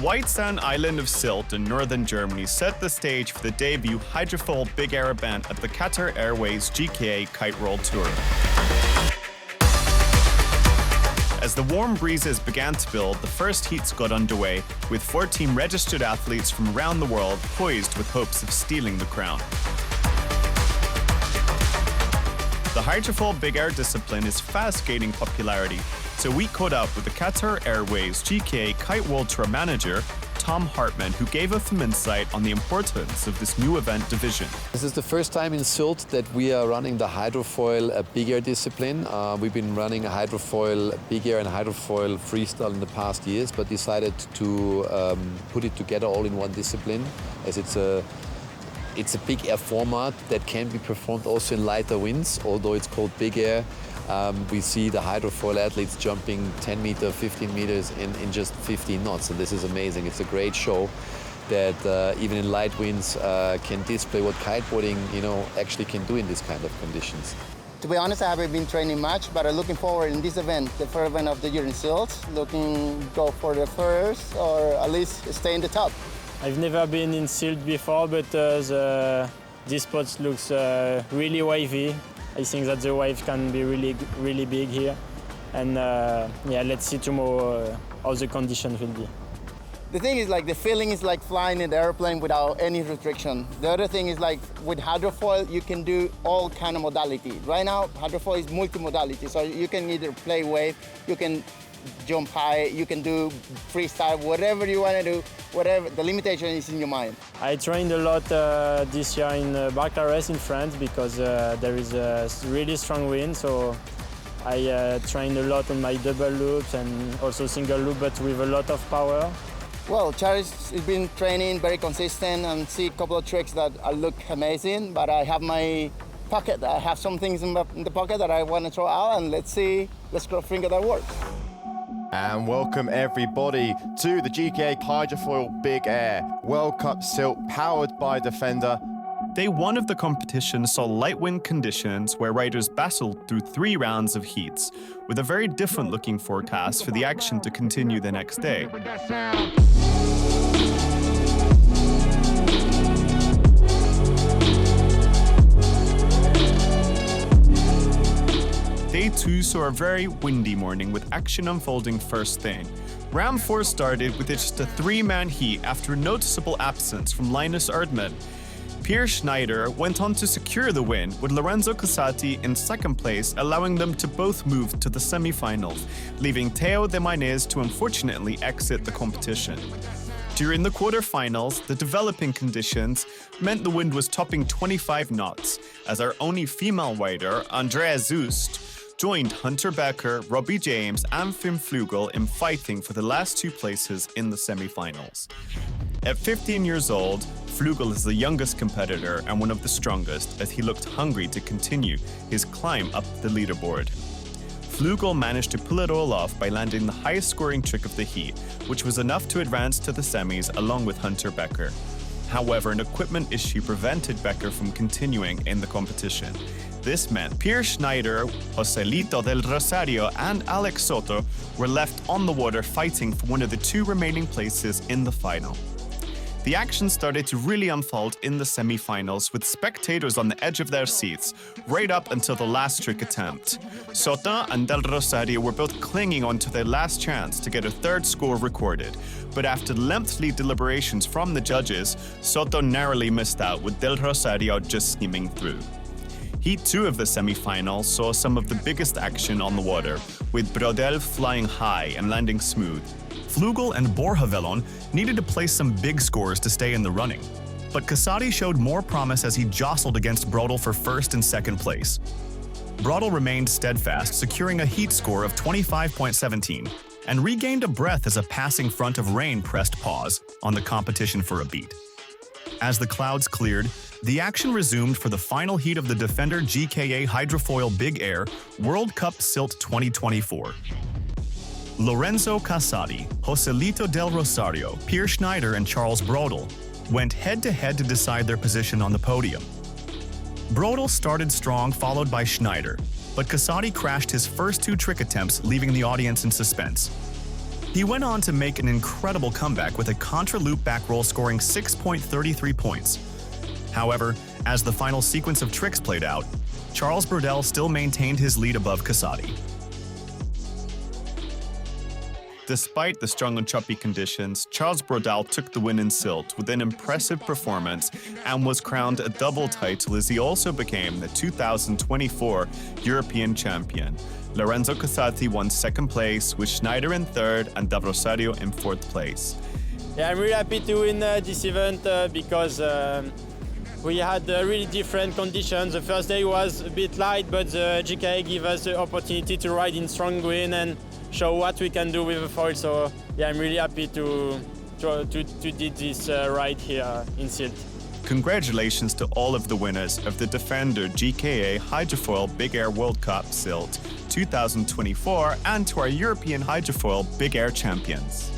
white sand island of Sylt in northern Germany set the stage for the debut Hydrofoil Big Air event at the Qatar Airways GKA Kite World Tour. As the warm breezes began to build, the first heats got underway, with 14 registered athletes from around the world poised with hopes of stealing the crown. The Hydrofoil Big Air discipline is fast gaining popularity, so we caught up with the Qatar Airways GKA Kite World Tour manager, Tom Hartman, who gave us some insight on the importance of this new event division. This is the first time in Sylt that we are running the Hydrofoil Big Air discipline. We've been running a Hydrofoil Big Air and Hydrofoil Freestyle in the past years, but decided to put it together all in one discipline, as it's a big air format that can be performed also in lighter winds, although it's called Big Air. We see the hydrofoil athletes jumping 10 meters, 15 meters in just 15 knots, and this is amazing. It's a great show that even in light winds can display what kiteboarding, actually can do in this kind of conditions. To be honest, I haven't been training much, but I'm looking forward in this event, the first event of the year in Sylt, looking go for the first or at least stay in the top. I've never been in Sylt before, but this spot looks really wavy. I think that the wave can be really big here. And yeah, let's see tomorrow how the conditions will be. The thing is, the feeling is like flying in the airplane without any restriction. The other thing is, with hydrofoil, you can do all kind of modality. Right now, hydrofoil is multi-modality, so you can either play wave, you can jump high, you can do freestyle, whatever you want to do, whatever, the limitation is in your mind. I trained a lot this year in Barcarès in France because there is a really strong wind, so I trained a lot on my double loops and also single loop, but with a lot of power. Well, Charles has been training very consistent and see a couple of tricks that look amazing, but I have my pocket. I have some things in the pocket that I want to throw out, and let's cross finger that works. And welcome everybody to the GKA Hydrofoil Big Air World Cup Sylt, powered by Defender. Day one of the competition saw light wind conditions where riders battled through 3 rounds of heats, with a very different looking forecast for the action to continue the next day. Day 2 saw a very windy morning with action unfolding first thing. Round 4 started with just a 3-man heat after a noticeable absence from Linus Erdmann. Schnyder went on to secure the win, with Lorenzo Casati in second place, allowing them to both move to the semi-finals, leaving Theo de Mainez to unfortunately exit the competition. During the quarterfinals, the developing conditions meant the wind was topping 25 knots, as our only female rider, Andrea Zust, joined Hunter Becker, Robbie James, and Finn Flugel in fighting for the last 2 places in the semi-finals. At 15 years old, Flugel is the youngest competitor and one of the strongest, as he looked hungry to continue his climb up the leaderboard. Flugel managed to pull it all off by landing the highest scoring trick of the heat, which was enough to advance to the semis along with Hunter Becker. However, an equipment issue prevented Becker from continuing in the competition. This meant Schnyder, Joselito del Rosario, and Alex Soto were left on the water fighting for one of the 2 remaining places in the final. The action started to really unfold in the semi-finals, with spectators on the edge of their seats right up until the last trick attempt. Soto and del Rosario were both clinging on to their last chance to get a 3rd score recorded, but after lengthy deliberations from the judges, Soto narrowly missed out, with del Rosario just skimming through. Heat 2 of the semi-finals saw some of the biggest action on the water, with Brodel flying high and landing smooth. Flugel and Borjavelon needed to place some big scores to stay in the running, but Casati showed more promise as he jostled against Brodel for 1st and 2nd place. Brodel remained steadfast, securing a heat score of 25.17, and regained a breath as a passing front of rain pressed pause on the competition for a beat. As the clouds cleared, the action resumed for the final heat of the Defender GKA Hydrofoil Big Air World Cup Sylt 2024. Lorenzo Casati, Joselito del Rosario, Schnyder, and Charles Brodel went head-to-head to decide their position on the podium. Brodel started strong, followed by Schnyder, but Casati crashed his first 2 trick attempts, leaving the audience in suspense. He went on to make an incredible comeback with a contra-loop back roll scoring 6.33 points. However, as the final sequence of tricks played out, Charles Brodel still maintained his lead above Casati. Despite the strong and choppy conditions, Charles Brodel took the win in Sylt with an impressive performance and was crowned a double title as he also became the 2024 European champion. Lorenzo Casati won second place, with Schnyder in third and Rosario in fourth place. Yeah, I'm really happy to win this event because we had really different conditions. The first day was a bit light, but the GKA gave us the opportunity to ride in strong wind and show what we can do with the foil. So yeah, I'm really happy to do this ride here in Sylt. Congratulations to all of the winners of the Defender GKA Hydrofoil Big Air World Cup Sylt 2024 and to our European Hydrofoil Big Air champions.